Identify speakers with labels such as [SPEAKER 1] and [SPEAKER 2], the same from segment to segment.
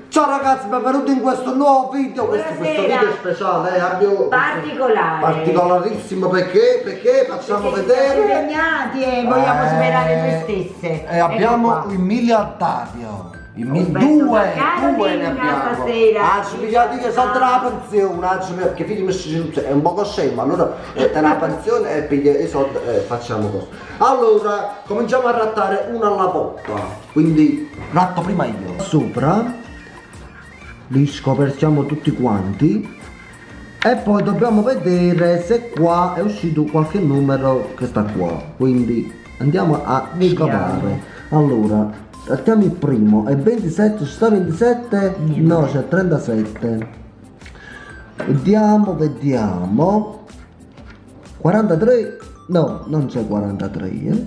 [SPEAKER 1] Ciao ragazzi, benvenuti in questo nuovo video, questo video speciale, particolarissimo perché facciamo vedere
[SPEAKER 2] impegnati e vogliamo superare noi stesse.
[SPEAKER 1] E abbiamo il miliardario. Due ne abbiamo. Anzi, miliardi che sono della pensione, anzi perché figli messi è un po' scemo, allora te una pensione e piglia i soldi e facciamo così. Allora, cominciamo a rattare una alla volta. Quindi ratto prima io. Sopra li scoperchiamo tutti quanti e poi dobbiamo vedere se qua è uscito qualche numero che sta qua, quindi andiamo a scovare. Allora trattiamo il primo, è 27, sta 27? No, c'è 37. Vediamo 43, no, non c'è 43,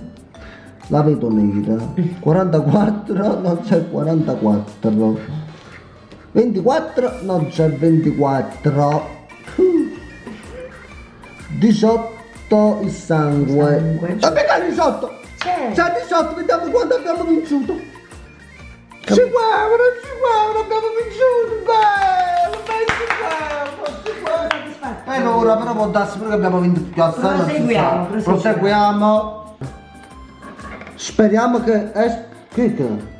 [SPEAKER 1] la vedo nera. 44, non c'è 44. 24, non c'è 24. 18 il sangue. Vabbè, 18! C'è 18, vediamo quanto abbiamo vinto. 5 euro abbiamo vinto. Bello, 5 euro. Ora però può darsi pure che abbiamo vinto più assai. Proseguiamo. Speriamo che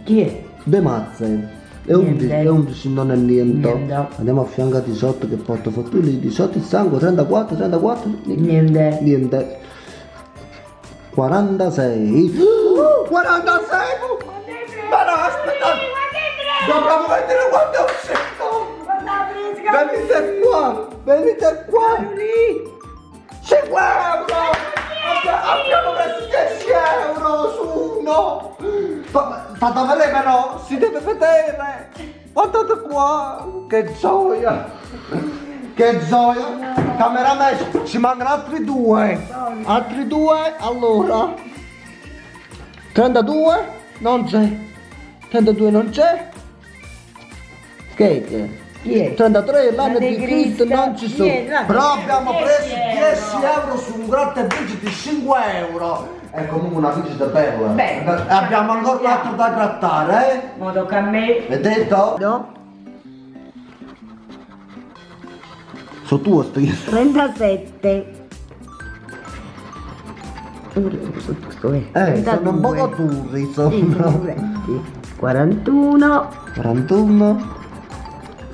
[SPEAKER 1] chi è? De mazze. È 11, non è niente. Andiamo a fianco a 18 che porta fortuna. 18 il sangue, 34. Niente. 46. 46! Ma no, aspetta! Dobbiamo vedere quanto è uscito! Venite qua! 5 euro! Abbiamo preso 10 euro su uno! Fate vedere però, si deve vedere! Guardate qua! Che gioia! Che gioia! Cameraman, ci mancano altri due! Allora! 32? Non c'è! 32 non c'è! Che è? 33 l'anno di Cristo non ci sono! Però abbiamo preso 10 euro su un grotta e vinci di 5 euro! È comunque una vincita bella! Abbiamo ancora un altro da grattare,
[SPEAKER 2] Ma tocca a me!
[SPEAKER 1] Vedete?
[SPEAKER 2] No?
[SPEAKER 1] Sono tuo sto io!
[SPEAKER 2] 37.
[SPEAKER 1] Sono un po' duri, sono
[SPEAKER 2] 41,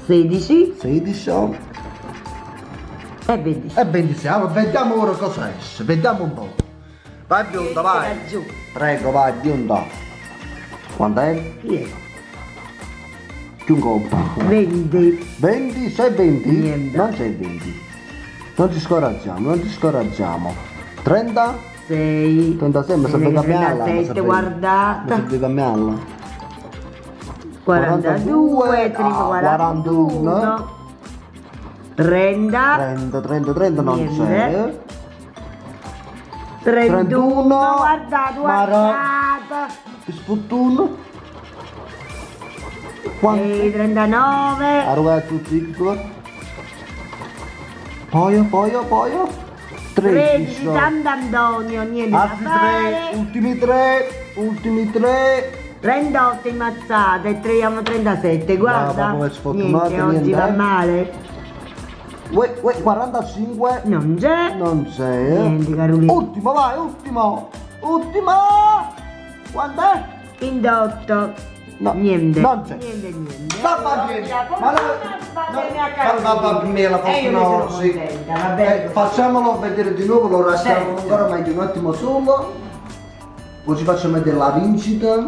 [SPEAKER 2] 16 e 26.
[SPEAKER 1] E 26, vediamo ora cosa esce, vediamo un po'. Vai bionda, vai. Prego, vai bionda. Quanto è? Più un colpo.
[SPEAKER 2] 20.
[SPEAKER 1] 20, sei 20?
[SPEAKER 2] Niente.
[SPEAKER 1] Non sei 20. Non ci scoraggiamo. 30?
[SPEAKER 2] 6.
[SPEAKER 1] 36, ma serve cambiarla.
[SPEAKER 2] 37, guardata.
[SPEAKER 1] Serve cambiarla.
[SPEAKER 2] 42, 41. 30.
[SPEAKER 1] 30 non
[SPEAKER 2] Niente.
[SPEAKER 1] c'è.
[SPEAKER 2] 31. Guardata.
[SPEAKER 1] Sfortuno.
[SPEAKER 2] E 39.
[SPEAKER 1] Arrivare tutti piccolo. Poi 13.
[SPEAKER 2] Sant'Antonio, niente da
[SPEAKER 1] Altri
[SPEAKER 2] fare.
[SPEAKER 1] 3, ultimi 3.
[SPEAKER 2] 38 immazzate e troviamo 37, guarda.
[SPEAKER 1] No, sfortunato,
[SPEAKER 2] niente, oggi va male.
[SPEAKER 1] 45.
[SPEAKER 2] Non c'è. Niente, Carolina.
[SPEAKER 1] Ultimo, vai, ultimo. Quanto è?
[SPEAKER 2] 28.
[SPEAKER 1] No,
[SPEAKER 2] Niente.
[SPEAKER 1] non c'è.
[SPEAKER 2] Niente.
[SPEAKER 1] Va bene. Ma la fortuna sì. Facciamolo vedere di nuovo, lo lasciamo ancora meglio un attimo solo. Poi ci facciamo vedere la vincita.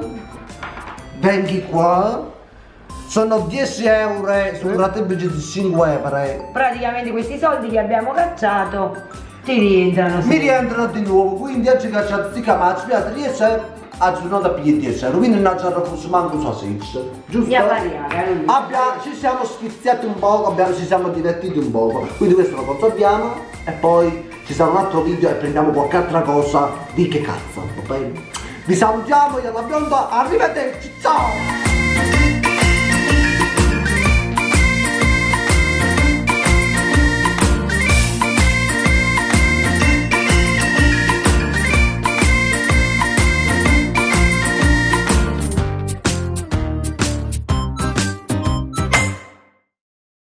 [SPEAKER 1] Vengi qua. Sono 10 euro su un grattabugi di 5 euro.
[SPEAKER 2] Praticamente questi soldi che abbiamo cacciato ti rientrano.
[SPEAKER 1] Mi rientrano di nuovo, quindi oggi cacciato sti camacci, mi ha 10 euro. Oggi non da pigli 10 euro, quindi non ci hanno fuso manco un sausage, giusto? Ci siamo sfiziati un poco, ci siamo divertiti un poco, quindi questo lo conserviamo e poi ci sarà un altro video e prendiamo qualche altra cosa di che cazzo, va bene? Vi salutiamo, io la bionda, arrivederci, ciao!